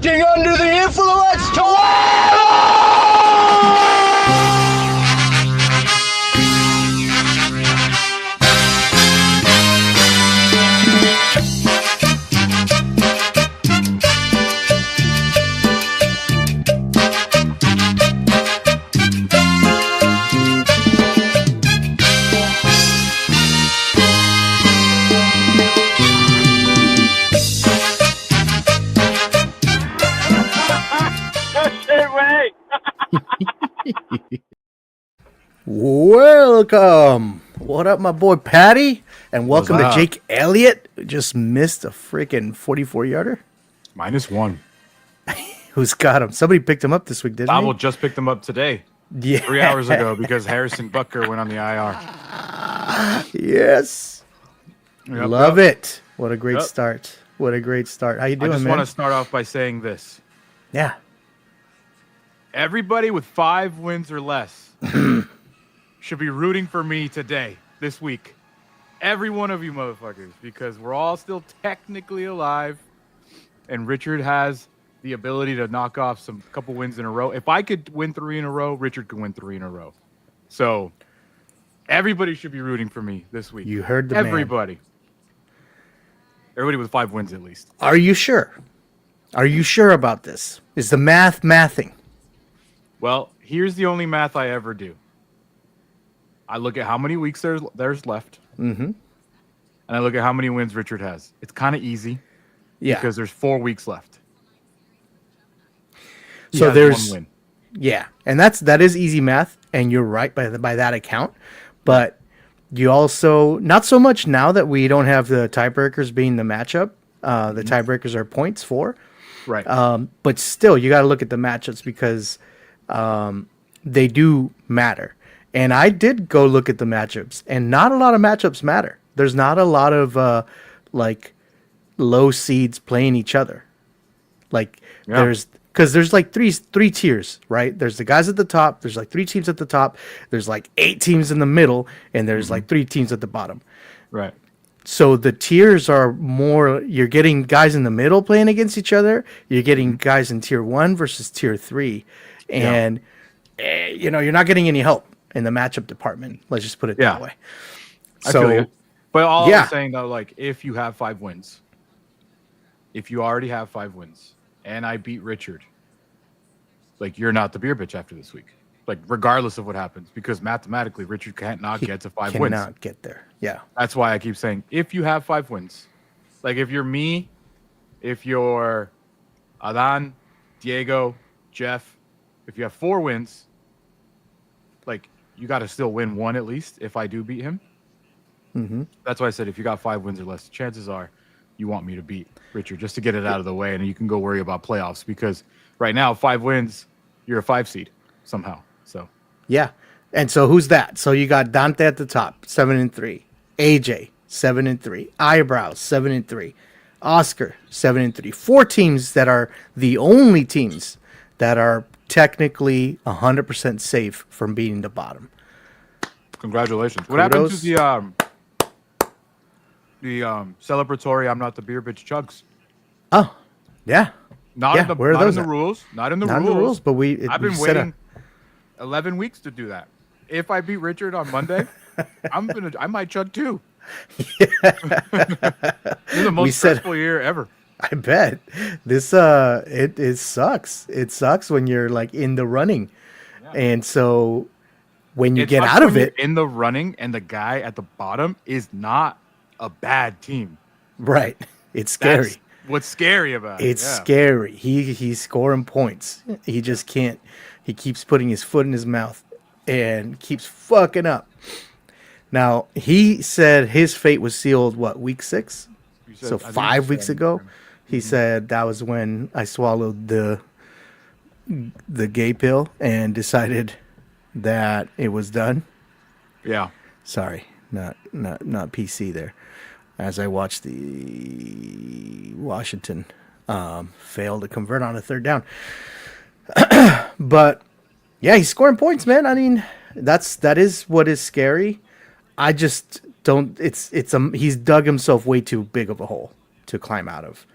acting under the influence to Welcome. What up, my boy Patty? And welcome to Jake Elliott, who just missed a freaking 44-yarder. -1. Who's got him? Somebody picked him up this week, didn't Babel he? just picked him up today. Yeah. 3 hours ago because Harrison Butker went on the IR. Yes. Yep, Love yep. it. What a great start. What a great start. How you doing, I just man? want to start off by saying this. Yeah. Everybody with 5 wins or less should be rooting for me today, this week. Every one of you motherfuckers, because we're all still technically alive, and Richard has the ability to knock off some couple wins in a row. If I could win 3 in a row, Richard could win 3 in a row. So everybody should be rooting for me this week. You heard the Everybody. Everybody with 5 wins at least. Are you sure? Are you sure about this? Is the mathing? Well, here's the only math I ever do. I look at how many weeks there's left. Mm-hmm. And I look at how many wins Richard has. It's kind of easy. Yeah. Because there's 4 weeks left. He So has there's 1 win. Yeah, and that is easy math, and you're right by that account. But you also, not so much now that we don't have the tiebreakers being the matchup. The tiebreakers are points for. Right. But still, you got to look at the matchups because they do matter. And I did go look at the matchups, and not a lot of matchups matter. There's not a lot of like low seeds playing each other. Like there's like three tiers, right? There's the guys at the top. There's like 3 teams at the top. There's like 8 teams in the middle, and there's like 3 teams at the bottom. Right. So the tiers are more, you're getting guys in the middle playing against each other. You're getting guys in tier 1 versus tier 3. And, you're not getting any help in the matchup department. Let's just put it that way. I feel you. But all I'm saying, though, like, if you have 5 wins, if you already have 5 wins, and I beat Richard, like, you're not the beer bitch after this week. Like, regardless of what happens, because mathematically, Richard can't not get to 5 wins. Cannot get there. Yeah. That's why I keep saying, if you have 5 wins, like if you're me, if you're Adan, Diego, Jeff, if you have 4 wins, like you got to still win 1 at least if I do beat him. Mm-hmm. That's why I said if you got 5 wins or less, chances are you want me to beat Richard just to get it out of the way, and you can go worry about playoffs because right now 5 wins, you're a 5 seed somehow. So yeah. And so who's that? So you got Dante at the top, 7-3. AJ, 7-3. Eyebrows, 7-3. Oscar, 7-3. 4 teams that are the only teams that are technically 100% safe from beating the bottom. Congratulations. What happened to the celebratory I'm not the beer bitch chugs? Oh, yeah. Not in the rules. Not in the rules. But I've been waiting 11 weeks to do that. If I beat Richard on Monday, I might chug too. This is the most stressful year ever. I bet. This it sucks. It sucks when you're like in the running. Yeah. And so when you get out of it in the running and the guy at the bottom is not a bad team. Right. It's scary. That's what's scary about it. It's scary. He's scoring points. He just can't. He keeps putting his foot in his mouth and keeps fucking up. Now, he said his fate was sealed, week 6? So 5 weeks ago, he said that was when I swallowed the gay pill and decided that it was done. Yeah. Sorry, not PC there. As I watched the Washington fail to convert on a 3rd down. But yeah, he's scoring points, man. I mean, that is what is scary. I just don't. He's dug himself way too big of a hole to climb out of,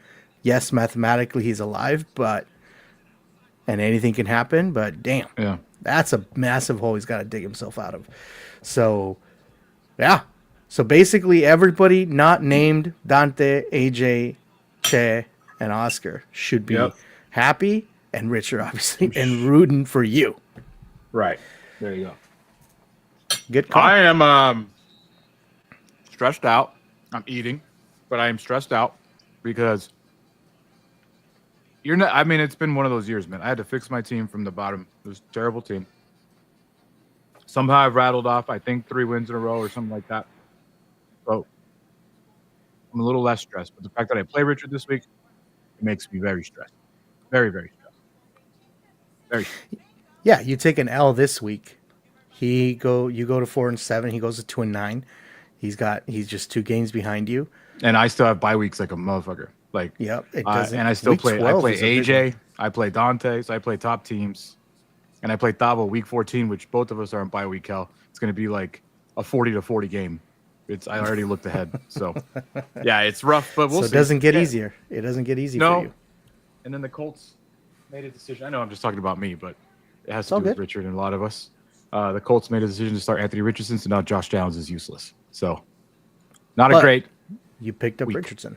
Yes, mathematically he's alive, and anything can happen. But damn, Yeah. that's a massive hole he's got to dig himself out of. So, yeah. So basically, everybody not named Dante, AJ, Che, and Oscar should be Yep. happy, and Richard obviously, and rooting for you. Right. There you go. Good call. I am stressed out. I'm eating, but I am stressed out because you're not. I mean, it's been one of those years, man. I had to fix my team from the bottom. It was a terrible team. Somehow I've rattled off, I think, 3 wins in a row or something like that. So I'm a little less stressed. But the fact that I play Richard this week, it makes me very stressed. Very, very stressed. Very stressed. Yeah, you take an L this week. You go to 4-7. He goes to 2-9. He's just 2 games behind you. And I still have bye weeks like a motherfucker. Like, Yep, it doesn't. and I still week play. I 12 play is a big AJ. one. I play Dante. So I play top teams, and I play Thabo week 14, which both of us are on bye week. Hell, it's going to be like a 40-40 game. I already looked ahead. So yeah, it's rough, but we'll So see. it doesn't get Yeah. easier. It doesn't get easy No. for you. And then the Colts made a decision. I know I'm just talking about me, but it has to all do with good. Richard and a lot of us. The Colts made a decision to start Anthony Richardson, so now Josh Downs is useless. So not a But- great. You picked up Week. Richardson.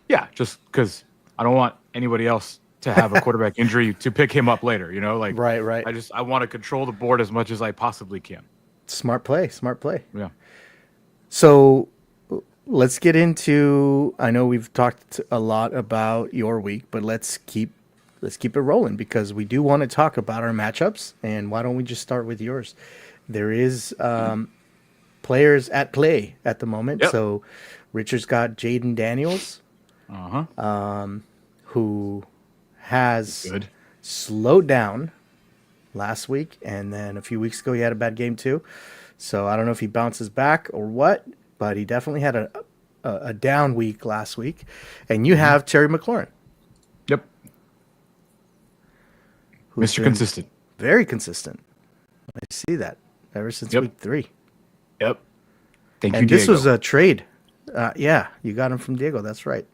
Yeah, just because I don't want anybody else to have a quarterback injury to pick him up later. You know, like Right. I want to control the board as much as I possibly can. Smart play. Yeah. So let's get into. I know we've talked a lot about your week, but let's keep it rolling because we do want to talk about our matchups. And why don't we just start with yours? There is players at play at the moment. Yep. So Richard's got Jaden Daniels, Uh-huh. who has Good. slowed down last week, and then a few weeks ago he had a bad game too. So I don't know if he bounces back or what, but he definitely had a down week last week. And you have Terry McLaurin, Yep. who's Mr. been Consistent. very consistent. I see that ever since Yep. week 3. Yep. Thank you, And this Diego. was a trade. Yeah, you got him from Diego. That's right.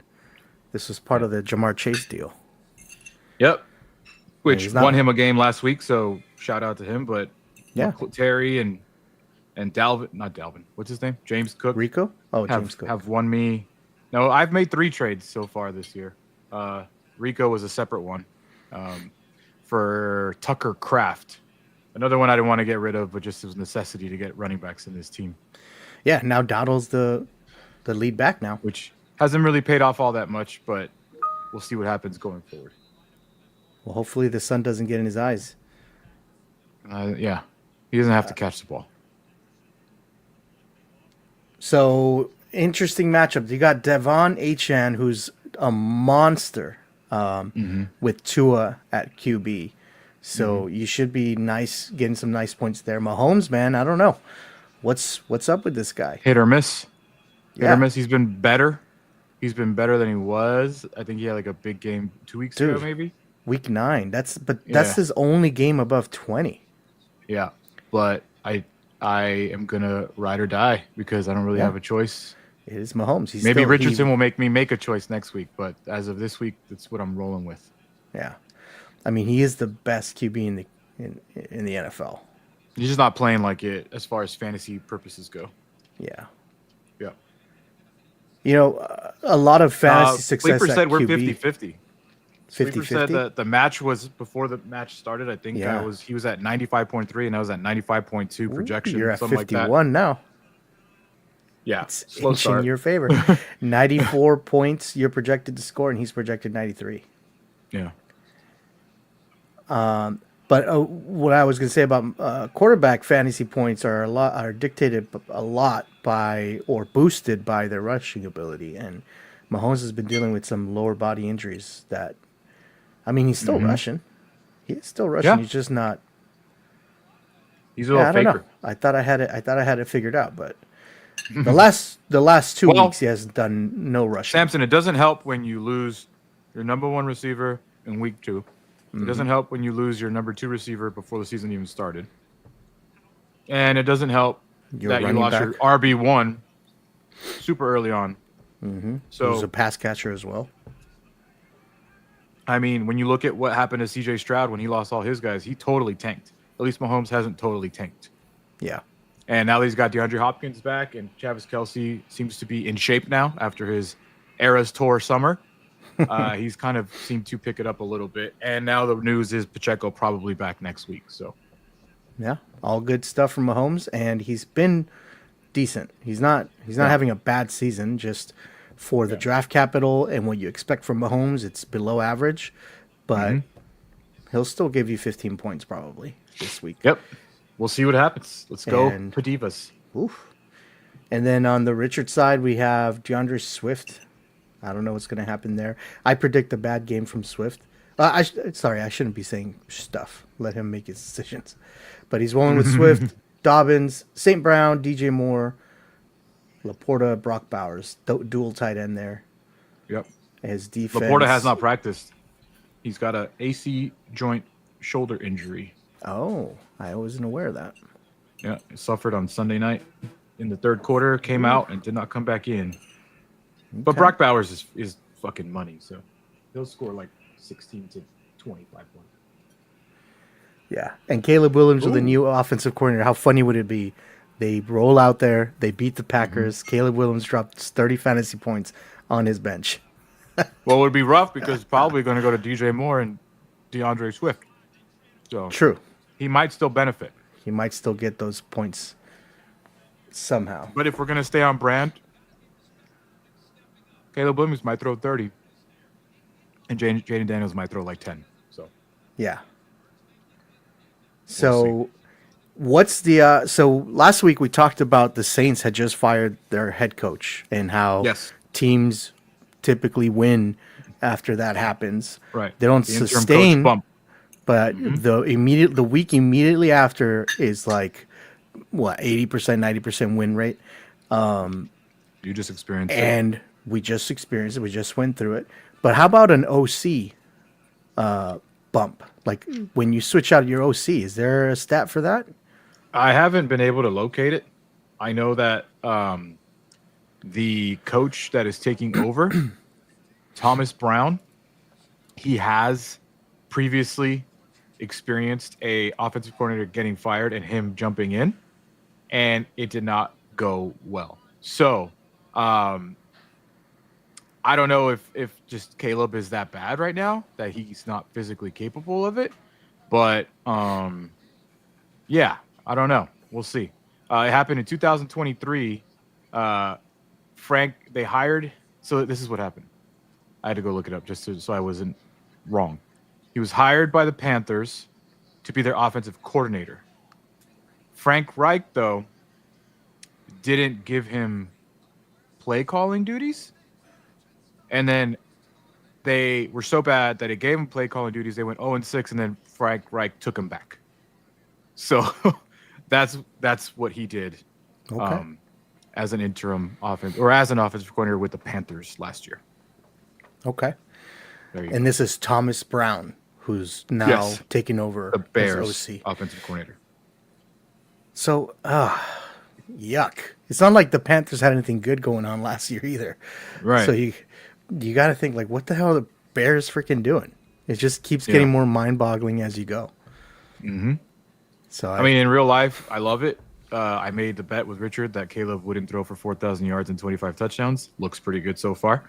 This was part of the Jamar Chase deal. Yep. Which he's not- won him a game last week, so shout out to him. But Yeah. Terry and Dalvin, not Dalvin. What's his name? James Cook. Rico? Oh, James Cook. have won me. No, I've made 3 trades so far this year. Rico was a separate one for Tucker Kraft. Another one I didn't want to get rid of, but just it was necessity to get running backs in this team, Yeah, now Dowdle's the lead back now. which hasn't really paid off all that much, but we'll see what happens going forward. Well, hopefully the sun doesn't get in his eyes. Yeah, he doesn't have to catch the ball. So interesting matchup. You got Devon Achane, who's a monster with Tua at QB. So you should be getting some nice points there. Mahomes, man, I don't know. What's up with this guy? Hit or miss. Hit Yeah. or miss. He's been better. He's been better than he was. I think he had like a big game 2 weeks ago, Dude. maybe. Week 9. That's Yeah. his only game above 20. Yeah, but I am gonna ride or die because I don't really Yeah. have a choice. It is Mahomes. He's Maybe still, Richardson will make me make a choice next week, but as of this week, that's what I'm rolling with. Yeah, I mean he is the best QB in the NFL. He's just not playing like it as far as fantasy purposes go. Yeah, Yeah. you know a lot of fantasy success. Sleeper at said we're QB, 50-50. Sleeper 50-50? said that the match was before the match started. I think Yeah. he was at 95.3 and I was at 95.2 projection. You're at something like that. 51 now. Yeah, It's slow inching start. your favor. 94 points you're projected to score, and he's projected 93. Yeah. But what I was going to say about quarterback fantasy points are dictated a lot by or boosted by their rushing ability, and Mahomes has been dealing with some lower body injuries. That, I mean, he's still rushing. He's still rushing. Yeah. He's just not. He's a Yeah, little I don't faker. know. I thought I had it figured out, but the last 2 Well, weeks he has done no rushing. Samson, it doesn't help when you lose your number 1 receiver in week 2. It doesn't help when you lose your number 2 receiver before the season even started. And it doesn't help Your that you running lost your back. RB1 super early on So he's So a pass catcher as well. I mean, when you look at what happened to C.J. Stroud when he lost all his guys, he totally tanked. At least Mahomes hasn't totally tanked. Yeah. And now that he's got DeAndre Hopkins back, and Travis Kelce seems to be in shape now after his Eras Tour summer. He's kind of seemed to pick it up a little bit. And now the news is Pacheco probably back next week. So Yeah, all good stuff from Mahomes, and he's been decent. He's not having a bad season. Just for the draft capital and what you expect from Mahomes, it's below average, but he'll still give you 15 points probably this week. Yep. We'll see what happens. Let's go, And- Padivas. Oof. And then on the Richard side, we have DeAndre Swift. I don't know what's going to happen there. I predict a bad game from Swift. Sorry, I shouldn't be saying stuff. Let him make his decisions. But he's rolling with Swift, Dobbins, St. Brown, DJ Moore, Laporta, Brock Bowers. Dual tight end there. Yep. His defense. Laporta has not practiced. He's got a AC joint shoulder injury. Oh, I wasn't aware of that. Yeah, he suffered on Sunday night in the third quarter, came out and did not come back in. But Okay. Brock Bowers is fucking money, so he'll score like 16 to 25 points. Yeah. And Caleb Williams with a new offensive coordinator. How funny would it be? They roll out there, they beat the Packers. Caleb Williams dropped 30 fantasy points on his bench. Well, it would be rough because it's probably going to go to DJ Moore and DeAndre Swift. So True. he might still benefit. He might still get those points somehow. But if we're going to stay on brand, Caleb Williams might throw 30. And Jaden Daniels might throw like 10. So Yeah. So what's the so last week we talked about the Saints had just fired their head coach and how Yes. teams typically win after that happens. right. They don't The interim sustain coach bump. but the week immediately after is like what 80%, 90% win rate. You just experienced it. And we just experienced it. We just went through it. But how about an OC bump? Like when you switch out your OC, is there a stat for that? I haven't been able to locate it. I know that the coach that is taking over, Thomas Brown, he has previously experienced a offensive coordinator getting fired and him jumping in, and it did not go well. So I don't know if just Caleb is that bad right now that he's not physically capable of it, but yeah, I don't know. We'll see. It happened in 2023. They hired. So this is what happened. I had to go look it up so I wasn't wrong. He was hired by the Panthers to be their offensive coordinator. Frank Reich, though, didn't give him play calling duties. And then they were so bad that it gave him play calling duties. They went 0-6, and then Frank Reich took him back. So that's what he did as an interim as an offensive coordinator with the Panthers last year. Okay. There you And this is Thomas Brown, who's now Yes. taking over go. The Bears as OC. offensive coordinator. So, yuck. It's not like the Panthers had anything good going on last year either. Right. So you got to think like, what the hell are the Bears freaking doing? It just keeps getting more mind-boggling as you go. Mm-hmm. So I mean, in real life, I love it. I made the bet with Richard that Caleb wouldn't throw for 4,000 yards and 25 touchdowns. Looks pretty good so far.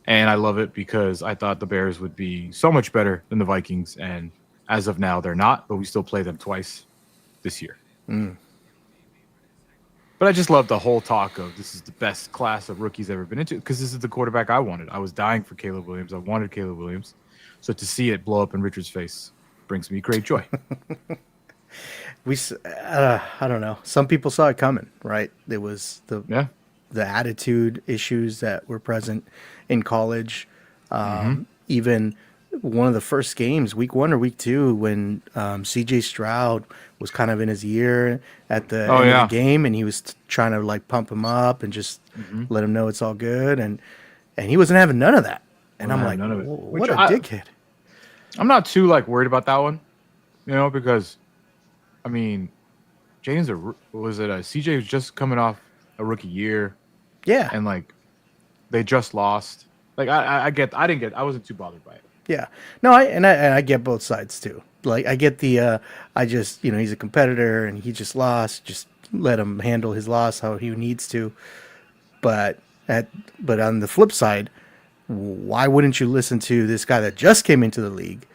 And I love it because I thought the Bears would be so much better than the Vikings. And as of now, they're not, but we still play them twice this year. But I just love the whole talk of this is the best class of rookies ever been into because this is the quarterback I wanted. I was dying for Caleb Williams. I wanted Caleb Williams. So to see it blow up in Richard's face brings me great joy. I don't know. Some people saw it coming, right? It was Yeah. the attitude issues that were present in college. Even one of the first games, week 1 or week 2, when CJ Stroud was kind of in his ear at the end of the game, and he was trying to like pump him up and just let him know it's all good, and he wasn't having none of that. And I'm like, none of it. what Which a dickhead. I'm not too like worried about that one, because I mean, CJ was just coming off a rookie year, Yeah, and like They just lost. Like I wasn't too bothered by it. Yeah. No, I get both sides too. Like I get the I just, he's a competitor and he just lost. Just let him handle his loss how he needs to. But on the flip side, why wouldn't you listen to this guy that just came into the league?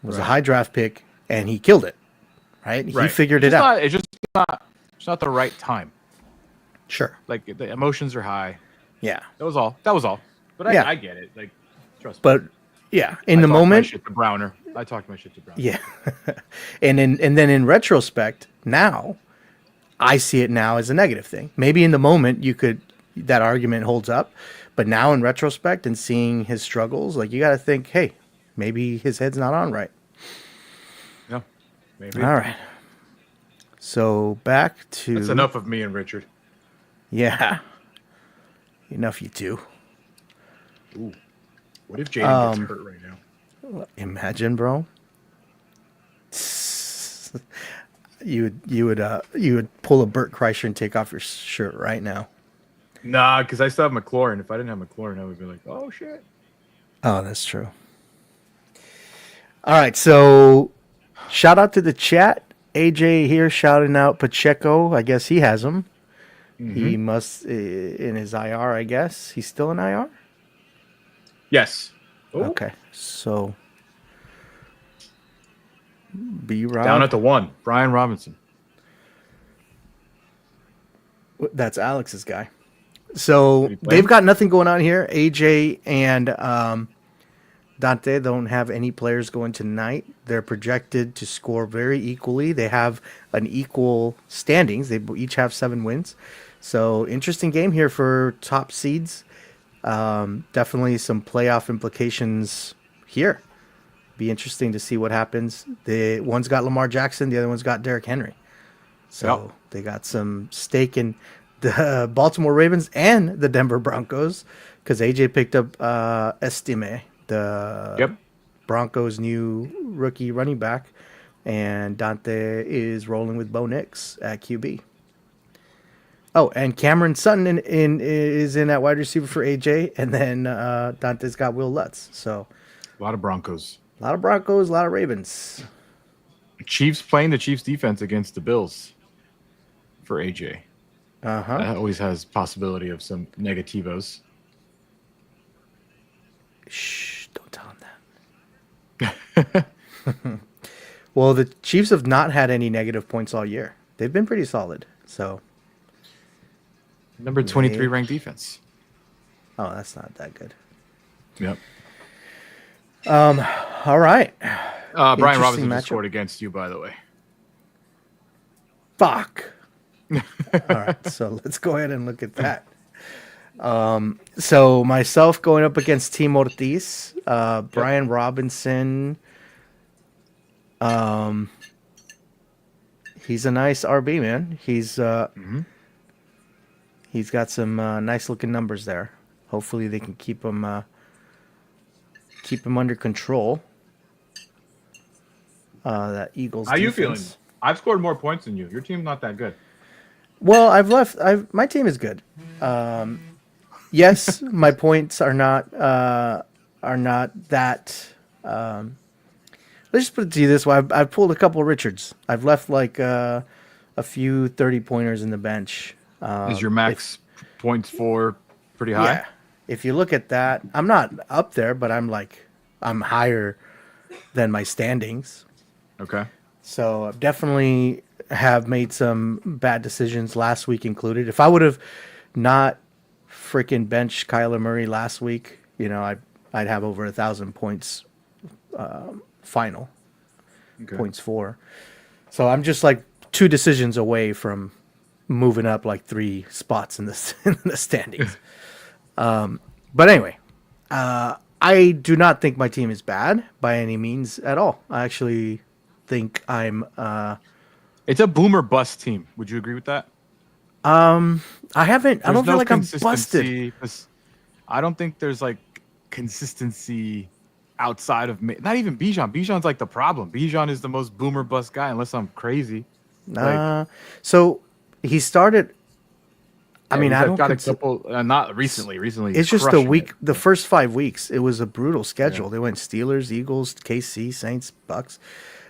Was a high draft pick and he killed it. Right? He figured it out. It's not the right time. Sure. Like the emotions are high. Yeah. That was all. But I get it. Like trust me. But yeah, in the moment, I talked my shit to Browner. Yeah. and then in retrospect, now I see it now as a negative thing. Maybe in the moment that argument holds up, but now in retrospect and seeing his struggles, like you got to think, hey, maybe his head's not on right. Yeah. Maybe. All right. So back to That's enough of me and Richard. Yeah. Enough you two. Ooh. What if Jaden gets hurt right now? Imagine, bro. You would pull a Bert Kreischer and take off your shirt right now. Nah, because I still have McLaurin. If I didn't have McLaurin, I would be like, oh shit. Oh, that's true. All right, so shout out to the chat. AJ here shouting out Pacheco. I guess he has him. Mm-hmm. He must in his IR. I guess he's still in IR. Yes. Ooh. Okay, so B-Rob. Down at the 1, Brian Robinson. That's Alex's guy. So they've got nothing going on here. AJ and Dante don't have any players going tonight. They're projected to score very equally. They have an equal standings. They each have 7 wins. So interesting game here for top seeds. Definitely some playoff implications here. Be interesting to see what happens. One's got Lamar Jackson, the other one's got Derrick Henry. So They got some stake in the Baltimore Ravens and the Denver Broncos because AJ picked up Estime, the Broncos' new rookie running back, and Dante is rolling with Bo Nix at QB. Oh, and Cameron Sutton is in at wide receiver for AJ, and then Dante's got Will Lutz. So a lot of Broncos. A lot of Broncos, a lot of Ravens. Chiefs playing the Chiefs defense against the Bills for AJ. Uh-huh. That always has possibility of some negativos. Shh, don't tell him that. Well, the Chiefs have not had any negative points all year. They've been pretty solid. So number 23 ranked defense. Oh, that's not that good. Yep. All right. Brian Robinson just scored against you, by the way. Fuck. All right, so let's go ahead and look at that. So myself going up against Team Ortiz, Brian Robinson. He's a nice RB, man. He's got some nice looking numbers there. Hopefully they can keep him under control. That Eagles. How are you feeling? I've scored more points than you. Your team's not that good. Well, my team is good. Yes, my points are not that. Let's just put it to you this way: I've pulled a couple of Richards. I've left like a few 30-pointers in the bench. Is your max points for pretty high? Yeah. If you look at that, I'm not up there, but I'm higher than my standings. Okay. So definitely have made some bad decisions last week included. If I would have not freaking benched Kyler Murray last week, I'd have over 1,000 points final. Okay. Points for. So I'm just like 2 decisions away from moving up like 3 spots in the standings. But anyway, I do not think my team is bad by any means at all. I actually think I'm. It's a boomer bust team. Would you agree with that? I don't feel like I'm busted. I don't think there's like consistency outside of me. Not even Bijan. Bijan's like the problem. Bijan is the most boomer bust guy, unless I'm crazy. So he started. I mean, he's I don't. got a couple. Not recently. Recently, It's just a crushing week. it. The first 5 weeks, it was a brutal schedule. They went Steelers, Eagles, KC, Saints, Bucks.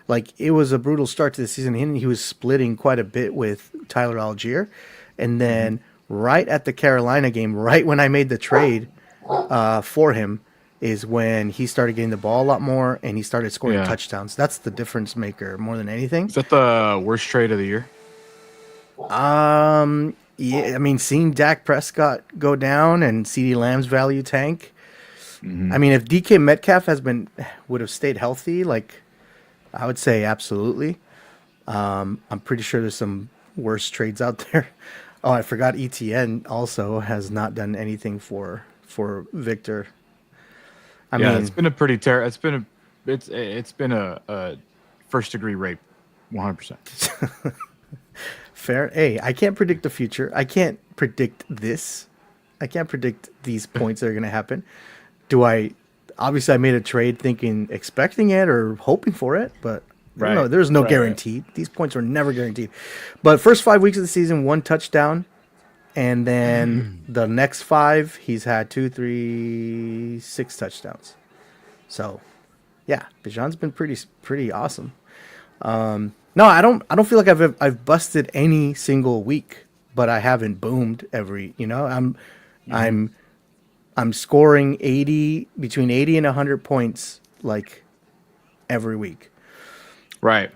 Like it was a brutal start to the season. He was splitting quite a bit with Tyler Algier, and then right at the Carolina game, right when I made the trade for him, is when he started getting the ball a lot more and he started scoring Yeah. touchdowns. That's the difference maker more than anything. Is that the worst trade of the year? Yeah, I mean, seeing Dak Prescott go down and CeeDee Lamb's value tank. I mean, if DK Metcalf would have stayed healthy, like I would say absolutely. I'm pretty sure there's some worse trades out there. Oh, I forgot ETN also has not done anything for Victor. I mean, it's been a pretty it's been a first degree rape, 100%. fair. Hey, I can't predict the future. I can't predict this. I can't predict these points that are going to happen. Obviously I made a trade expecting it or hoping for it, but Right. no, there's no Right. guarantee. These points are never guaranteed. But first 5 weeks of the season, 1 touchdown. And then the next 5, he's had 2, 3, 6 touchdowns. So yeah, Bijan's been pretty awesome. No, I don't feel like I've busted any single week, but I haven't boomed every, I'm scoring between 80 and 100 points like every week. Right.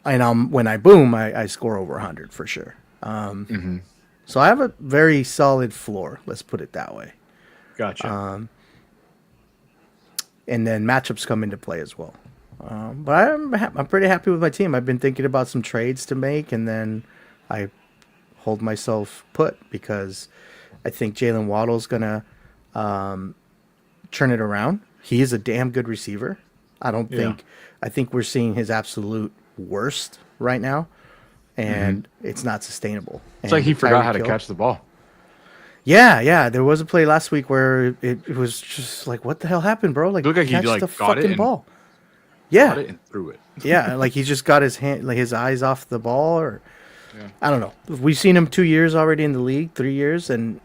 And when I boom, I score over 100 for sure. So I have a very solid floor, let's put it that way. Gotcha. And then matchups come into play as well. But I'm pretty happy with my team. I've been thinking about some trades to make, and then I hold myself put because I think Jalen Waddle's gonna turn it around. He is a damn good receiver. I think we're seeing his absolute worst right now, and it's not sustainable. It's like he forgot how to catch the ball. Yeah. There was a play last week where it was just like, what the hell happened, bro? Like, Looked like he, catch like, the got it fucking and- ball. Got Yeah, it and threw it. yeah. Like he just got his eyes off the ball, or I don't know. We've seen him 2 years already in the league, 3 years, and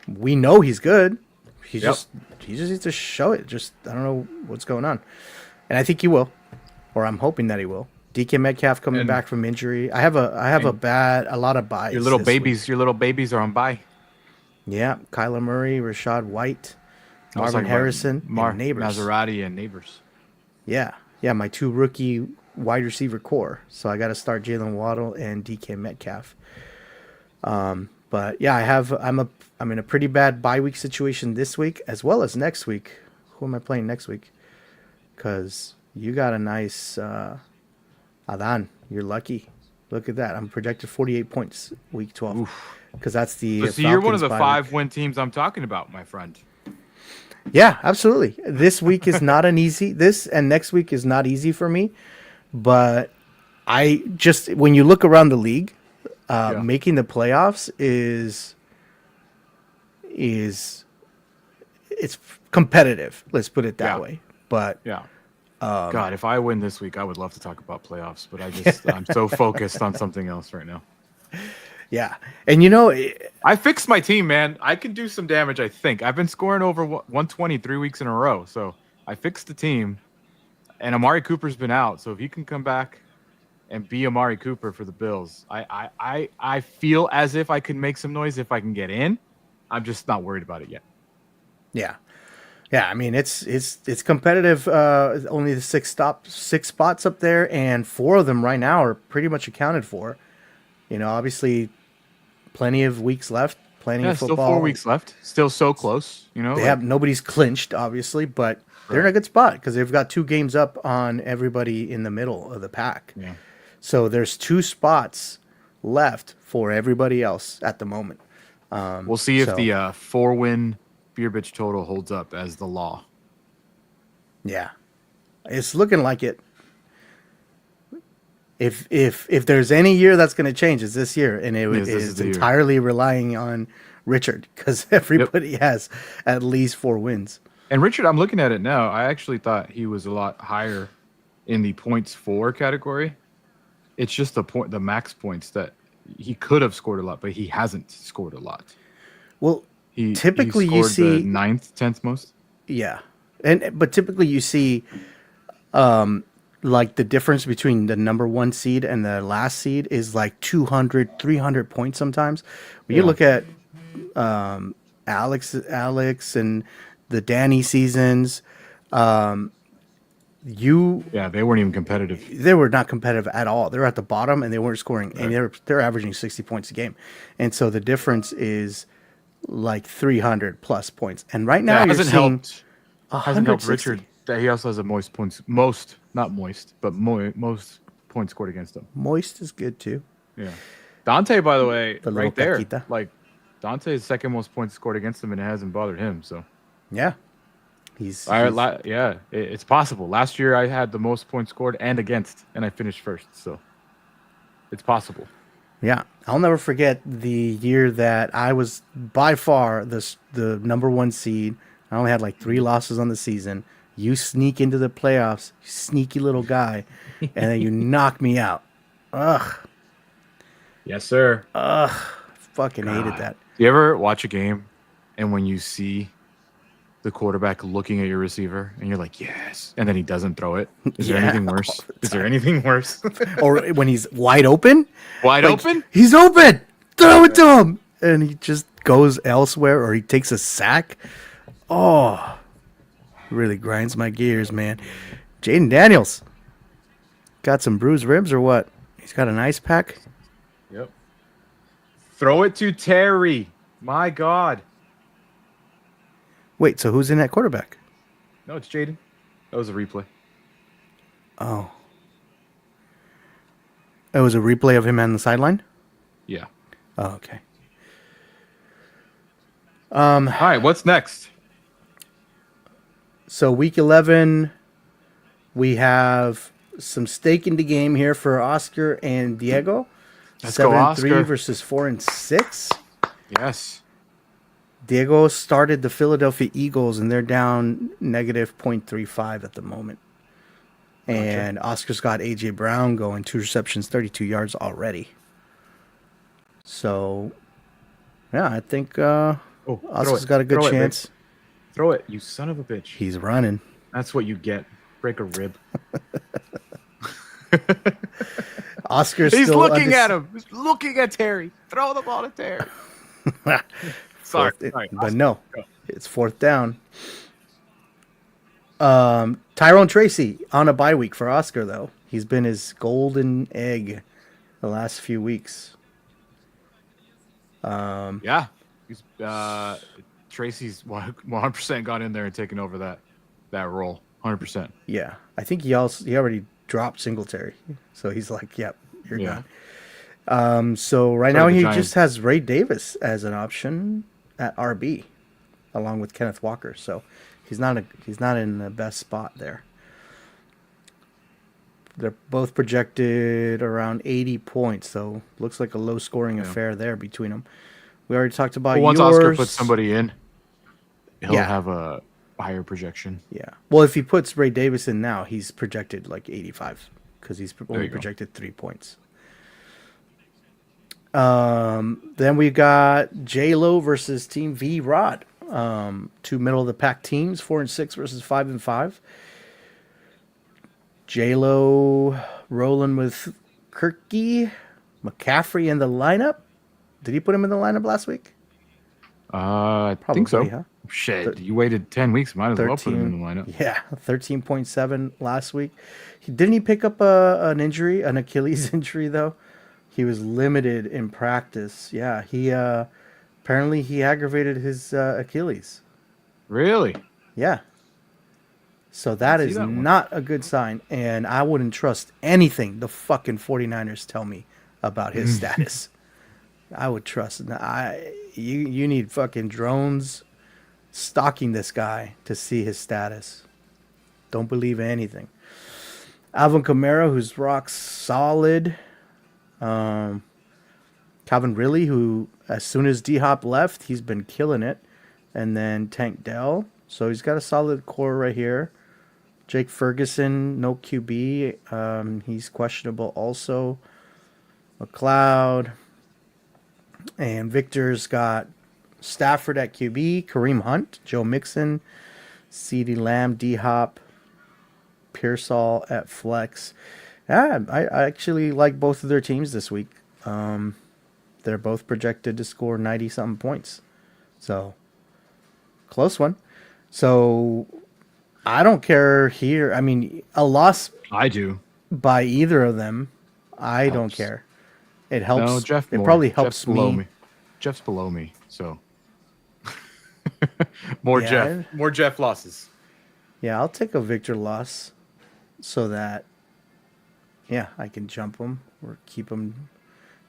we know he's good. He just needs to show it. Just I don't know what's going on, and I think he will, or I'm hoping that he will. DK Metcalf coming back from injury. I have a lot of buys. Your little this week. babies are on bye. Yeah, Kyler Murray, Rashad White, I was Marvin talking about Harrison, and Neighbors. Maserati and Neighbors. Yeah, my 2 rookie wide receiver core. So I got to start Jalen Waddle and DK Metcalf. But yeah, I'm in a pretty bad bye week situation this week as well as next week. Who am I playing next week? Because you got a nice Adan. You're lucky. Look at that. I'm projected 48 points week 12. Because that's the. So you're one of the Falcons bye week. 5-win teams I'm talking about, my friend. Yeah, absolutely. This week is not this and next week is not easy for me, but when you look around the league, making the playoffs is it's competitive. Let's put it that way. But Yeah. God, if I win this week, I would love to talk about playoffs, but I'm so focused on something else right now. yeah, and I fixed my team, man. I can do some damage, I think. I've been scoring over 120 3 weeks in a row, so I fixed the team. And Amari Cooper's been out, so if he can come back and be Amari Cooper for the Bills, I feel as if I can make some noise if I can get in. I'm just not worried about it yet. yeah. I mean, it's competitive. Only the 6 spots up there, and 4 of them right now are pretty much accounted for. Obviously, plenty of weeks left. Plenty of football. Still 4 weeks left. Still so close. They have nobody's clinched, obviously, but they're in a good spot because they've got 2 games up on everybody in the middle of the pack. Yeah. So there's 2 spots left for everybody else at the moment. We'll see if the 4-win Beer Bitch total holds up as the law. Yeah, it's looking like it. If there's any year that's going to change, it's this year, and it is entirely relying on Richard because everybody has at least 4 wins. And Richard, I'm looking at it now. I actually thought he was a lot higher in the points for category. It's just the max points that he could have scored a lot, but he hasn't scored a lot. Well, He typically he you scored see the 9th, 10th most. yeah, but typically you see like the difference between the number one seed and the last seed is like 200, 300 points sometimes. When you Yeah. look at Alex and the Danny seasons, Yeah, they weren't even competitive. they were not competitive at all. They were at the bottom and they weren't scoring, and they're averaging 60 points a game, and so the difference is like 300 plus points. And right now Yeah, you're hasn't seeing helped. Hasn't helped 160. Richard that he also has a most points scored against him. Moist is good too. Yeah. Dante, by the way, The little right there. Paquita. Like Dante's second most points scored against him, and it hasn't bothered him. So, Yeah, it's possible. Last year, I had the most points scored and against, and I finished first. So, it's possible. yeah. I'll never forget the year that I was by far the number one seed. I only had like 3 losses on the season. You sneak into the playoffs, you sneaky little guy, and then you knock me out. Ugh, Yes, sir. fucking hated that. Do you ever watch a game, and when you see the quarterback looking at your receiver, and you're like, yes, and then he doesn't throw it? Is there Yeah, anything worse? Is there anything worse? Or when he's wide open, Wide like, open? he's open, throw it to him, and he just goes elsewhere, or he takes a sack. Oh, really grinds my gears, man. Jaden Daniels got some bruised ribs or what? He's got an ice pack. Yep. Throw it to Terry. My God. Wait, so who's in that quarterback? No, it's Jaden. That was a replay. Oh, it was a replay of him on the sideline. Yeah. Oh, okay. All right, what's next? So week 11, we have some stake in the game here for Oscar and Diego. Let's go, 7-3 Oscar. versus 4-6. Yes. Diego started the Philadelphia Eagles, and they're down negative 0.35 at the moment. And Oscar's got A.J. Brown going, 2 receptions, 32 yards already. So, yeah, I think Oscar's got a good chance. Throw it, you son of a bitch. He's running. That's what you get. Break a rib. Oscar's He's still looking at him. He's looking at Terry. Throw the ball to Terry. Sorry. But Oscar, no, go. it's 4th down. Tyrone Tracy on a bye week for Oscar, though. He's been his golden egg the last few weeks. Yeah. He's, Tracy's 100% got in there and taken over that role. 100%. Yeah, I think he already dropped Singletary, so he's like, "Yep, you're Yeah. done." So right So now the he Giants. just has Ray Davis as an option at RB, along with Kenneth Walker. So he's not in the best spot there. They're both projected around 80 points, so looks like a low scoring affair there between them. We already talked about Well, once yours. Oscar puts somebody in, he'll Yeah. have a higher projection. Yeah. Well, if he puts Ray Davis in now, he's projected like 85 because he's only you go. projected 3 points. Then we got J-Lo versus Team V Rod. 2 middle of the pack teams, 4-6 versus 5-5. J-Lo rolling with Kirky McCaffrey in the lineup. Did he put him in the lineup last week? I think so. Probably, huh? Shit, you waited 10 weeks. Might as well put him in the lineup. Yeah, 13.7 last week. Didn't he pick up an injury, an Achilles injury though? He was limited in practice. Yeah, he apparently he aggravated his Achilles. Really? Yeah. So that is that one. not a good sign, and I wouldn't trust anything the fucking 49ers tell me about his status. I would trust. You need fucking drones stalking this guy to see his status. Don't believe anything. Alvin Kamara, who's rock solid. Calvin Ridley, who as soon as D-Hop left, he's been killing it. And then Tank Dell. So he's got a solid core right here. Jake Ferguson, no QB. He's questionable also. McLeod. And Victor's got Stafford at QB, Kareem Hunt, Joe Mixon, CeeDee Lamb, D Hop, Pearsall at flex. Yeah, I actually like both of their teams this week. They're both projected to score 90 something points. So, close one. So, I don't care here. I mean, a loss I do. by either of them, I don't Helps. care. It helps. No, Jeff. It More. probably helps Jeff's below me. me. Jeff's below me, so more Yeah. Jeff. More Jeff losses. Yeah, I'll take a Victor loss so that, yeah, I can jump him or keep him.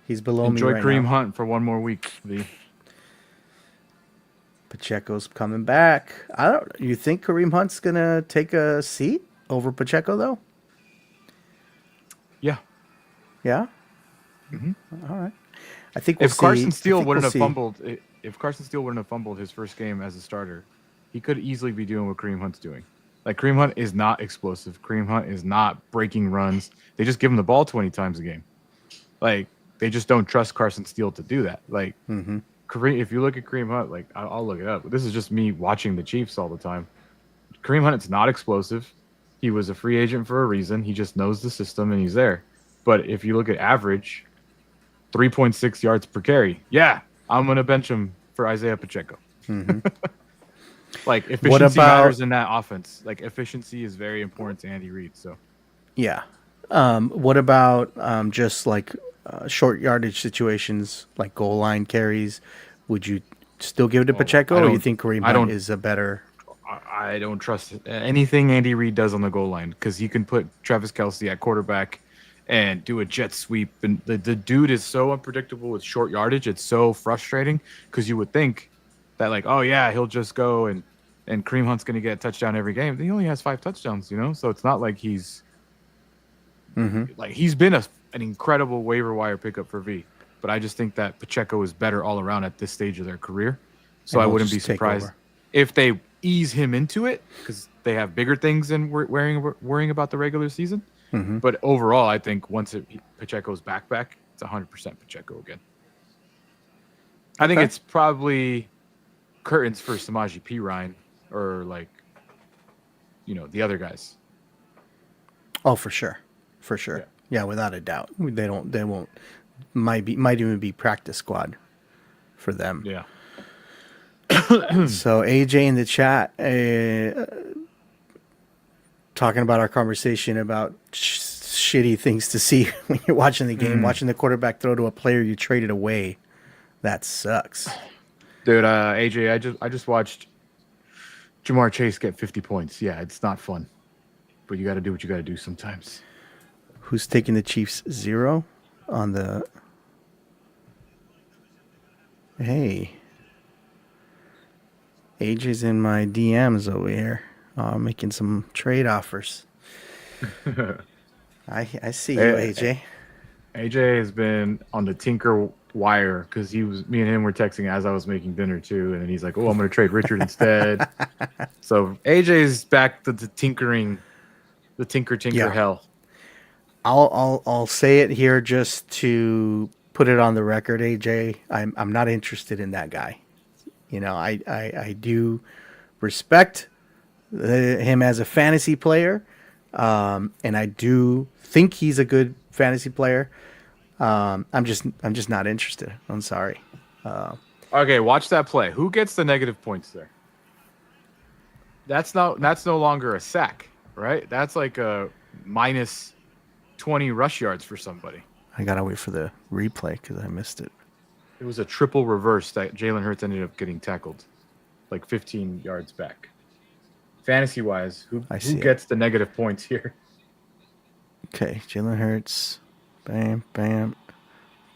He's below Enjoy me right Kareem now. Hunt for one more week. Pacheco's coming back. I don't. You think Kareem Hunt's gonna take a seat over Pacheco though? Yeah. Yeah. All right. I think If Carson Steele we'll wouldn't have see. fumbled, if Carson Steele wouldn't have fumbled his first game as a starter, he could easily be doing what Kareem Hunt's doing. Like Kareem Hunt is not explosive. Kareem Hunt is not breaking runs. They just give him the ball 20 times a game. Like they just don't trust Carson Steele to do that. Like Kareem, if you look at Kareem Hunt, like I'll look it up. But this is just me watching the Chiefs all the time. Kareem Hunt is not explosive. He was a free agent for a reason. He just knows the system and he's there. But if you look at average, 3.6 yards per carry. Yeah, I'm gonna bench him for Isaiah Pacheco. Like efficiency matters in that offense. Like efficiency is very important to Andy Reid. So Yeah. What about just like short yardage situations, like goal line carries? Would you still give it to Pacheco, or you think Kareem Hunt is a better? I don't trust anything Andy Reid does on the goal line because he can put Travis Kelce at quarterback and do a jet sweep. And the dude is so unpredictable with short yardage. It's so frustrating because you would think that like, oh yeah, he'll just go and Kareem Hunt's going to get a touchdown every game. He only has 5 touchdowns, you know? So it's not like he's like he's been an incredible waiver wire pickup for V. But I just think that Pacheco is better all around at this stage of their career. So And I he'll wouldn't be just take surprised over. if they ease him into it because they have bigger things than worrying about the regular season. But overall, I think once Pacheco's back, it's 100% Pacheco again. I think Okay. it's probably curtains for Samaje Perine or like, the other guys. Oh, for sure. Yeah, without a doubt. They won't. Might even be practice squad for them. Yeah. So AJ in the chat talking about our conversation about shitty things to see when you're watching the game, watching the quarterback throw to a player you traded away. That sucks. Dude, AJ, I just watched Jamar Chase get 50 points. Yeah, it's not fun. But you got to do what you got to do sometimes. Who's taking the Chiefs 0 on the... Hey. AJ's in my DMs over here. Making some trade offers. I see you, AJ. AJ has been on the Tinker wire because me and him were texting as I was making dinner too, and then he's like, "Oh, I'm going to trade Richard instead." So AJ's back to the tinkering, the tinker Yeah. hell. I'll say it here just to put it on the record, AJ. I'm not interested in that guy. I do respect him as a fantasy player, and I do think he's a good fantasy player. I'm just not interested. I'm sorry. Okay, watch that play. Who gets the negative points there? That's no longer a sack, right? That's like a minus 20 rush yards for somebody. I gotta wait for the replay because I missed it. It was a triple reverse that Jalen Hurts ended up getting tackled, like 15 yards back. Fantasy wise, who gets the negative points here? Okay, Jalen Hurts. Bam, bam.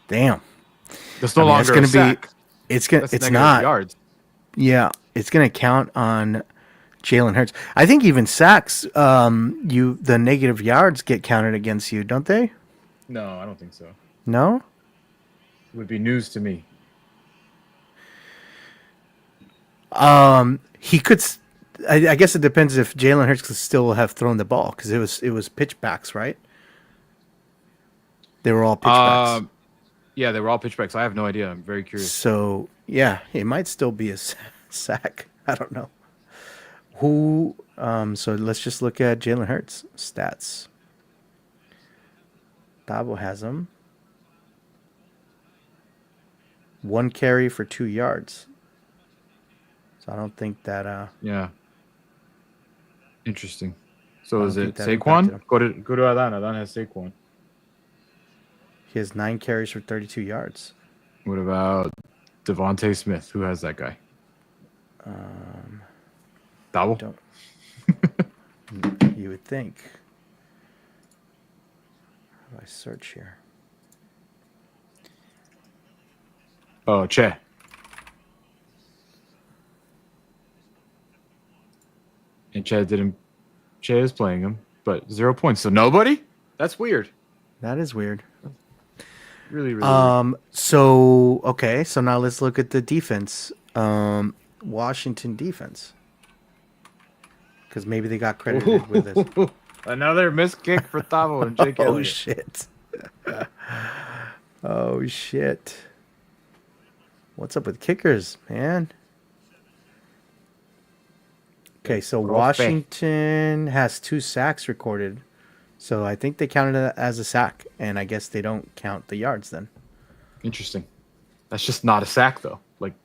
Damn. That's no longer a sack. It's That's not yards. Yeah, it's gonna count on Jalen Hurts. I think even sacks, the negative yards get counted against you, don't they? No, I don't think so. No? It would be news to me. He could. I guess it depends if Jalen Hurts could still have thrown the ball because it was pitchbacks, right? They were all pitchbacks. Yeah, they were all pitchbacks. I have no idea. I'm very curious. So yeah, it might still be a sack. I don't know. Who? So let's just look at Jalen Hurts stats. Dabo has him. 1 carry for 2 yards. So I don't think that. Yeah. Interesting. So I is don't it think that impacted him. Saquon? Go to Adan. Adan has Saquon. He has 9 carries for 32 yards. What about Devontae Smith? Who has that guy? Dabo? Don't. You would think. How do I search here? Oh, Che. And Che didn't. Che is playing him, but 0 points. So nobody? That's weird. That is weird. Really, really weird. So okay, so now let's look at the defense. Washington defense. Because maybe they got credited with this. Another missed kick for Thabo and Jake Oh Elliott. shit. Oh shit. What's up with kickers, man? Okay, so Washington has 2 sacks recorded. So I think they counted it as a sack, and I guess they don't count the yards then. Interesting. That's just not a sack, though. Like,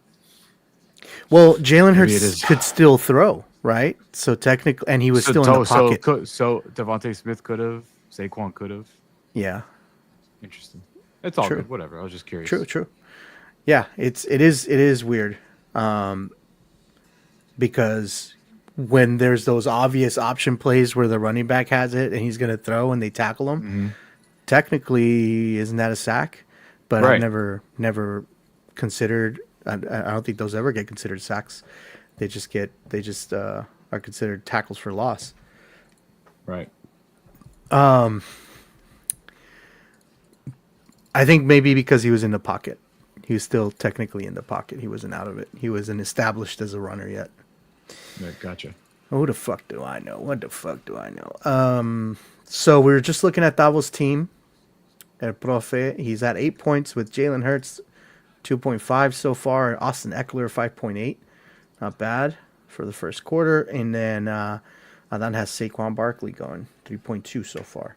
Well, Jalen Maybe it Hurts is. could still throw, right? So technically, and he was still in the pocket. So Devontae Smith could have. Saquon could have. Yeah, Interesting. It's all True. good. Whatever. I was just curious. true. Yeah, it is weird, because when there's those obvious option plays where the running back has it and he's going to throw and they tackle him, technically, isn't that a sack? But Right. I've never considered. I don't think those ever get considered sacks. They just are considered tackles for loss. Right. I think maybe because he was in the pocket. He was still technically in the pocket. He wasn't out of it. He wasn't established as a runner yet. Yeah, gotcha. Who the fuck do I know? What the fuck do I know? So we were just looking at Davo's team. El Profe, he's at 8 points with Jalen Hurts, 2.5 so far. Austin Eckler, 5.8. Not bad for the first quarter. And then Adan has Saquon Barkley going, 3.2 so far.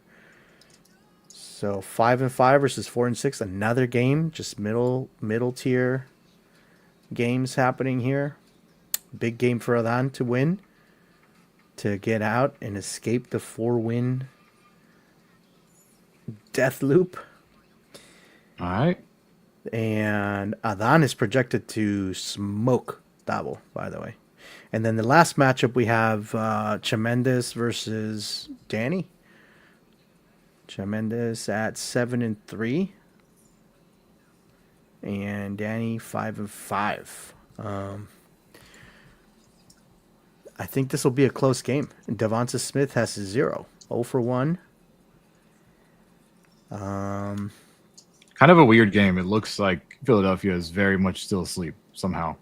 So 5-5 versus 4-6. Another game, just middle tier games happening here. Big game for Adan to win, to get out and escape the 4-win death loop. All right. And Adan is projected to smoke Dabo, by the way. And then the last matchup we have Tremendous versus Danny. Tremendous at 7-3, and Danny 5-5. I think this will be a close game. Devonta Smith has 0 for 1. Kind of a weird game. It looks like Philadelphia is very much still asleep somehow.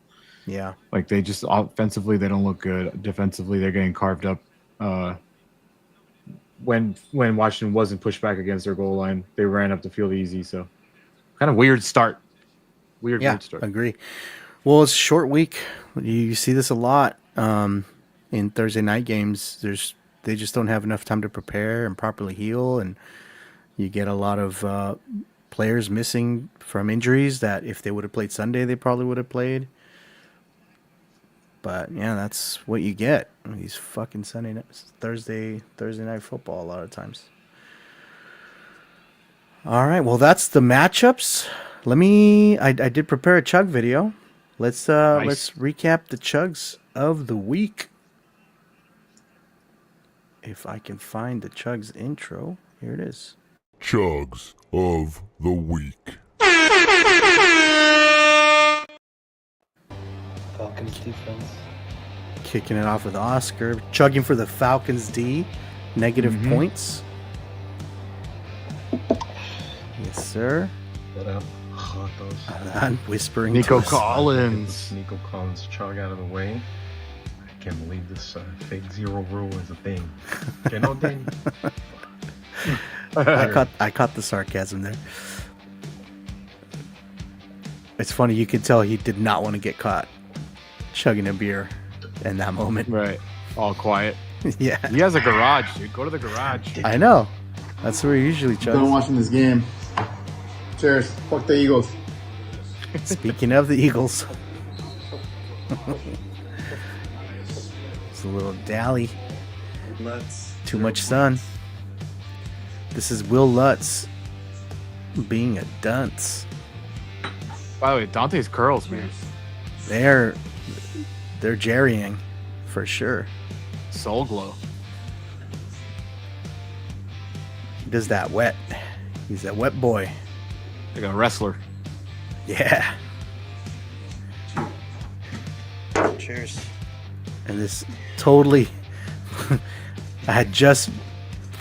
Yeah. Like, they just offensively, they don't look good. Defensively, they're getting carved up. When Washington wasn't pushed back against their goal line, they ran up the field easy. So, kind of weird start. Weird start. Agree. Well, it's a short week. You see this a lot in Thursday night games. They just don't have enough time to prepare and properly heal, and you get a lot of players missing from injuries that if they would have played Sunday, they probably would have played. But yeah, that's what you get. These fucking Thursday night football a lot of times. All right, well that's the matchups. I did prepare a chug video. Let's recap the chugs of the week. If I can find the chugs intro, here it is. Chugs of the week. Falcons defense. Kicking it off with Oscar. Chugging for the Falcons D. Negative points. Yes, sir. What up? Hot dogs. I'm whispering Nico to us. Collins. Nico Collins chug out of the way. I can't believe this fake 0 rule is a thing. You know, Danny? I caught the sarcasm there. It's funny. You could tell he did not want to get caught chugging a beer in that moment. Right. All quiet. Yeah, He has a garage, dude. Go to the garage. I know. That's where he usually Done chugs. watching this game. Cheers. Fuck the Eagles. Speaking of the Eagles, it's a little dally. Too much sun. This is Will Lutz being a dunce. By the way, Dante's curls, man. They're jerrying for sure. Soul glow. He does that wet. He's a wet boy. Like a wrestler. Yeah. Cheers. And this totally. I had just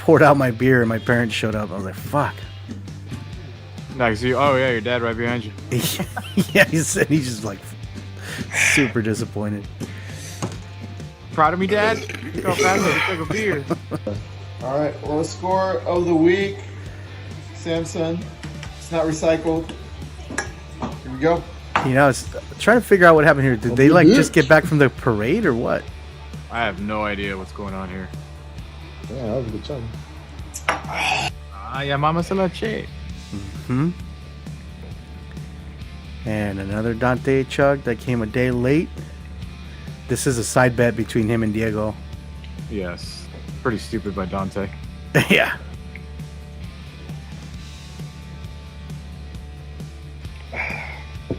poured out my beer and my parents showed up. I was like, fuck. Nice. Oh, yeah, your dad right behind you. Yeah, he's just like super disappointed. Proud of me, Dad? Look how fast I took a beer. All right, lowest score of the week. Samsung. It's not recycled. Here we go. You know, I was trying to figure out what happened here. Did they like just get back from the parade or what? I have no idea what's going on here. Yeah, that was a good chug. Ah, yeah, mama se la che. And another Dante chug that came a day late. This is a side bet between him and Diego. Yes. Pretty stupid by Dante. Yeah.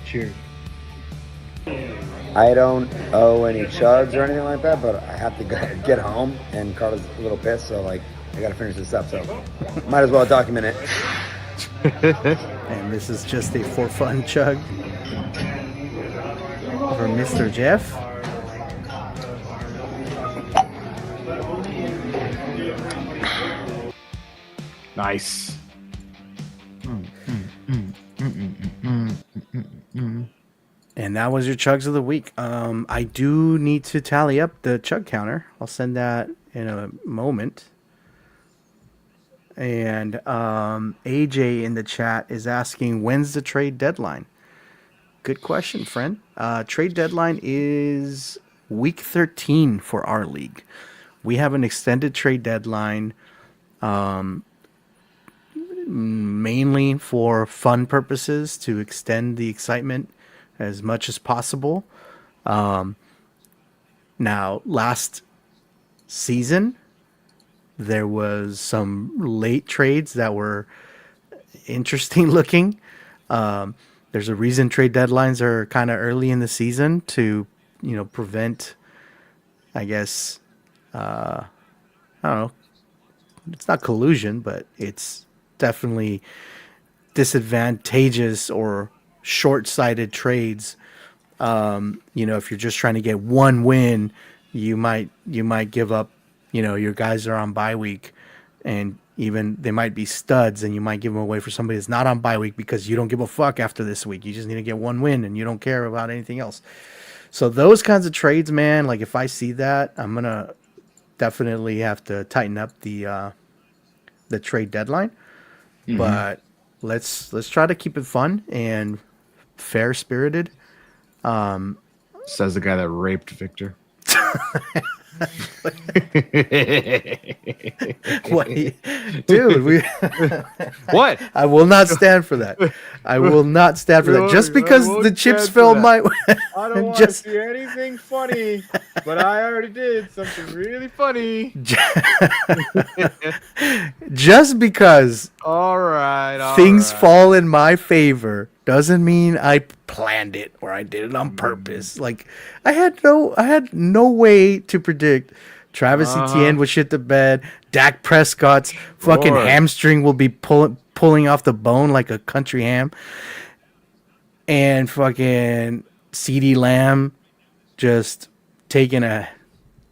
Cheers. I don't owe any chugs or anything like that, but I have to get home, and Carla's a little pissed, so like I gotta finish this up. So might as well document it. And this is just a for fun chug for Mr. Jeff. Nice. And that was your chugs of the week. I do need to tally up the chug counter. I'll send that in a moment. And AJ in the chat is asking, when's the trade deadline? Good question, friend. Trade deadline is week 13 for our league. We have an extended trade deadline, mainly for fun purposes, to extend the excitement as much as possible. Now, last season, there was some late trades that were interesting looking. There's a reason trade deadlines are kind of early in the season to, prevent, I guess, I don't know. It's not collusion, but it's definitely disadvantageous or short-sighted trades. If you're just trying to get one win, you might give up. Your guys are on bye week, and even they might be studs, and you might give them away for somebody that's not on bye week because you don't give a fuck after this week. You just need to get one win, and you don't care about anything else. So those kinds of trades, man, like if I see that, I'm gonna definitely have to tighten up the trade deadline. Mm-hmm. But let's try to keep it fun and fair spirited. Says the guy that raped Victor. What, dude? What? I will not stand for that. I will not stand for that. Just because the chips fell my way. I don't want to see anything funny, but I already did something really funny. Just because all right, things fall in my favor doesn't mean I planned it or I did it on purpose. Like I had no way to predict Travis Etienne would shit the bed. Dak Prescott's fucking hamstring will be pulling off the bone like a country ham. And fucking CeeDee Lamb just taking a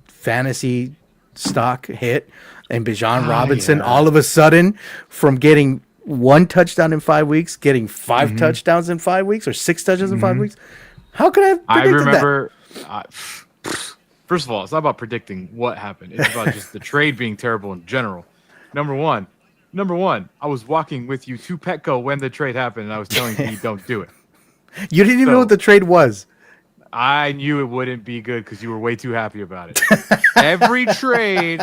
fantasy stock hit. And Bijan Robinson all of a sudden from getting 1 touchdown in 5 weeks, getting 5 touchdowns in 5 weeks or 6 touchdowns in 5 weeks. How could I have predicted remember first of all, it's not about predicting what happened. It's about just the trade being terrible in general. Number one, I was walking with you to Petco when the trade happened, and I was telling you don't do it. You didn't even know So- what the trade was. I knew it wouldn't be good because you were way too happy about it. every trade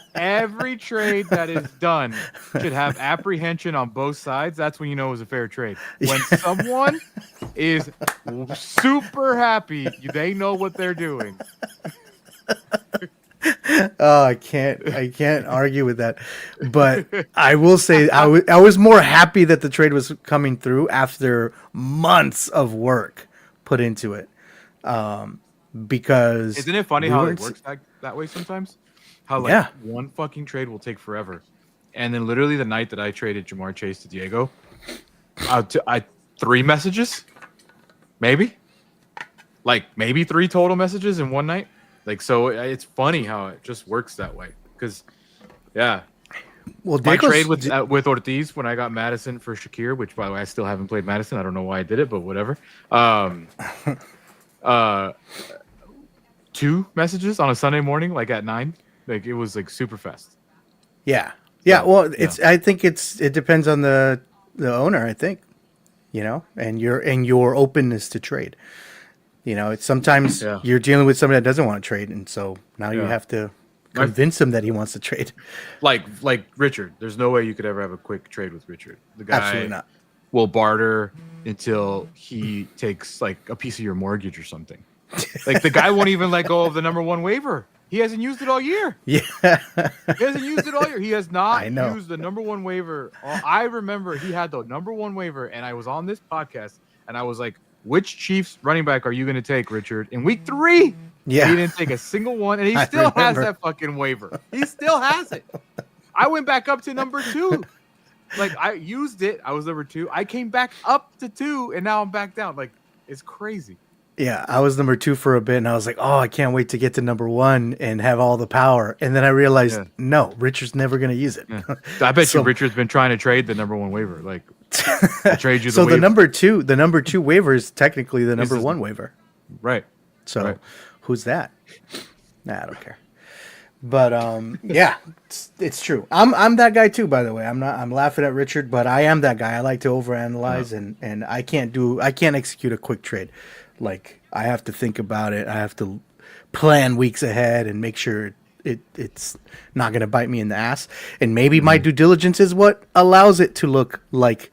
that is done should have apprehension on both sides. That's when you know it was a fair trade. When someone is super happy, they know what they're doing. Oh, I can't argue with that. But I will say I was more happy that the trade was coming through after months of work put into it. Because Isn't it funny we how weren't it s- works that way sometimes? How like Yeah. one fucking trade will take forever, and then literally the night that I traded Jamar Chase to Diego, I 3 messages, maybe, like maybe 3 total messages in one night. Like so, it's funny how it just works that way. Because, yeah, Well, my Diego's- trade with Ortiz when I got Madison for Shakir, which by the way I still haven't played Madison. I don't know why I did it, but whatever. 2 messages on a Sunday morning, like at 9. Like it was like super fast. Yeah. Yeah. So, Well, I think it depends on the owner, I think, and your openness to trade. It's sometimes Yeah. you're dealing with somebody that doesn't want to trade. And so now you Yeah. have to My- convince him that he wants to trade. Like Richard. There's no way you could ever have a quick trade with Richard. The guy Absolutely not. will barter until he takes like a piece of your mortgage or something. Like the guy won't even let go of the number 1 waiver. He hasn't used it all year. Yeah. He hasn't used it all year. He has not I know. used the number 1 waiver. I remember he had the number 1 waiver, and I was on this podcast, and I was like, "Which Chiefs running back are you going to take, Richard?" In week 3, Yeah. he didn't take a single one, and he I still has remember. that fucking waiver. He still has it. I went back up to number 2. Like I used it. I was number 2. I came back up to 2, and now I'm back down. Like it's crazy. Yeah, I was number 2 for a bit, and I was like, "Oh, I can't wait to get to number 1 and have all the power." And then I realized, Yeah. no, Richard's never going to use it. Yeah. I bet So- you Richard's been trying to trade the number 1 waiver. Like trade you the So waiver. the number 2 waiver is technically the number his- 1 waiver. Right. So Right. who's that? Nah, I don't care. But yeah, it's true. I'm that guy too, by the way. I'm laughing at Richard, but I am that guy. I like to overanalyze and I can't execute a quick trade. Like I have to think about it. I have to plan weeks ahead and make sure it's not going to bite me in the ass. And maybe my due diligence is what allows it to look like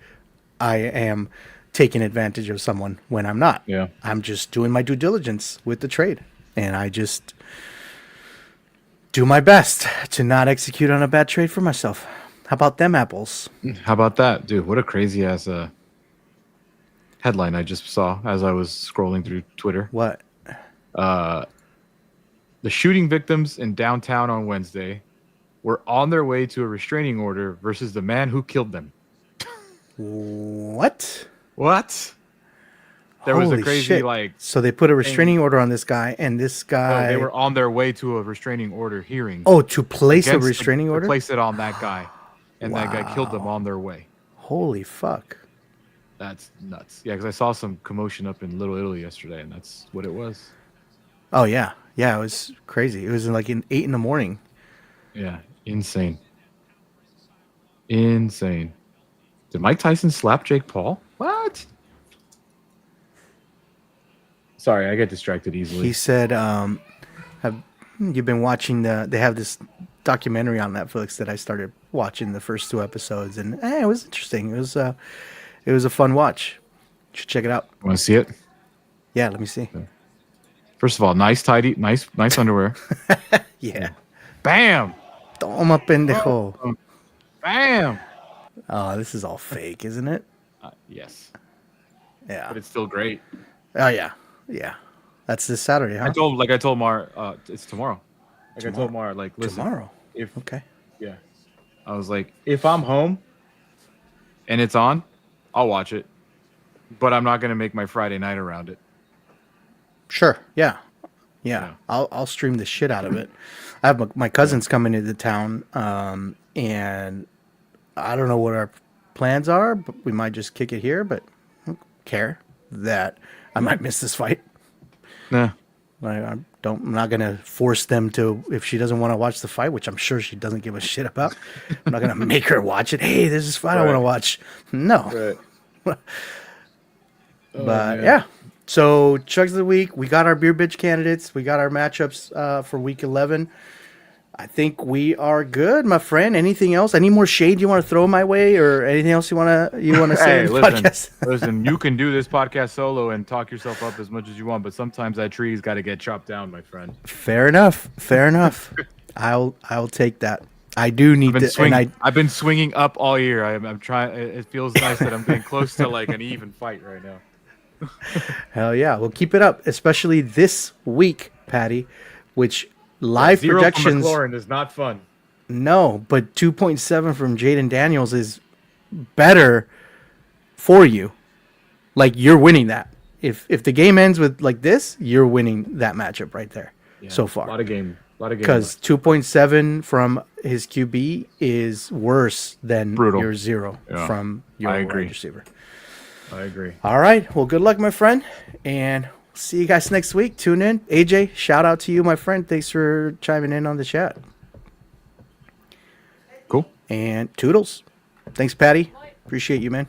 I am taking advantage of someone when I'm not. Yeah. I'm just doing my due diligence with the trade. And I just do my best to not execute on a bad trade for myself. How about them apples? How about that, dude? What a crazy ass headline I just saw as I was scrolling through Twitter. What? The shooting victims in downtown on Wednesday were on their way to a restraining order versus the man who killed them. What? What? There was a Holy crazy shit. like. So they put a restraining order on this guy, and this No, guy. they were on their way to a restraining order hearing. Oh, to place a against the- restraining to order? place it on that guy, and that guy killed them Wow. on their way. Holy fuck. That's nuts. Yeah, because I saw some commotion up in Little Italy yesterday, and that's what it was. Oh yeah, yeah. It was crazy. It was like in 8 a.m. Yeah, insane. Insane. Did Mike Tyson slap Jake Paul? What? Sorry, I get distracted easily. He said, "Have you been watching They have this documentary on Netflix that I started watching the first 2 episodes, and it was interesting. It was a fun watch. You should check it out. Want to see it? Yeah, let me see. First of all, nice underwear. Yeah. Bam, Toma pendejo. bam. Oh, this is all fake, isn't it? Yes, Yeah. but it's still great. Oh yeah, yeah. That's this Saturday, huh? I told Mar, it's tomorrow. Like I told Mar, like listen, Tomorrow. if Okay. yeah, I was like, if I'm home and it's on, I'll watch it, but I'm not gonna make my Friday night around it. Sure. Yeah. Yeah. Yeah. I'll stream the shit out of it. I have my cousins coming into town, and I don't know what our plans are, but we might just kick it here. But I don't care that I might miss this fight. Nah. I'm not gonna force them to. If she doesn't want to watch the fight, which I'm sure she doesn't give a shit about, I'm not gonna make her watch it. Hey, there's this fight I want to Right. watch. No. Right. But yeah. So chugs of the week. We got our beer bitch candidates. We got our matchups for week 11. I think we are good, my friend. Anything else? Any more shade you want to throw my way, or anything else you want to say? Hey, in the listen, podcast? listen. You can do this podcast solo and talk yourself up as much as you want, but sometimes that tree's got to get chopped down, my friend. Fair enough. Fair enough. I'll take that. I do need to. I've been swinging up all year. I'm trying. It feels nice that I'm getting close to like an even fight right now. Hell yeah. We'll keep it up, especially this week, Patty, which live Zero projections. from McLaurin is not fun. No, but 2.7 from Jaden Daniels is better for you. Like, you're winning that. If the game ends with like this, you're winning that matchup right there so far. A lot of game. Because 2.7 from his QB is worse than Brutal. your 0 from your I agree. wide receiver. I agree. All right. Well, good luck, my friend. And see you guys next week. Tune in. AJ, shout out to you, my friend. Thanks for chiming in on the chat. Cool. And toodles. Thanks, Patty. Appreciate you, man.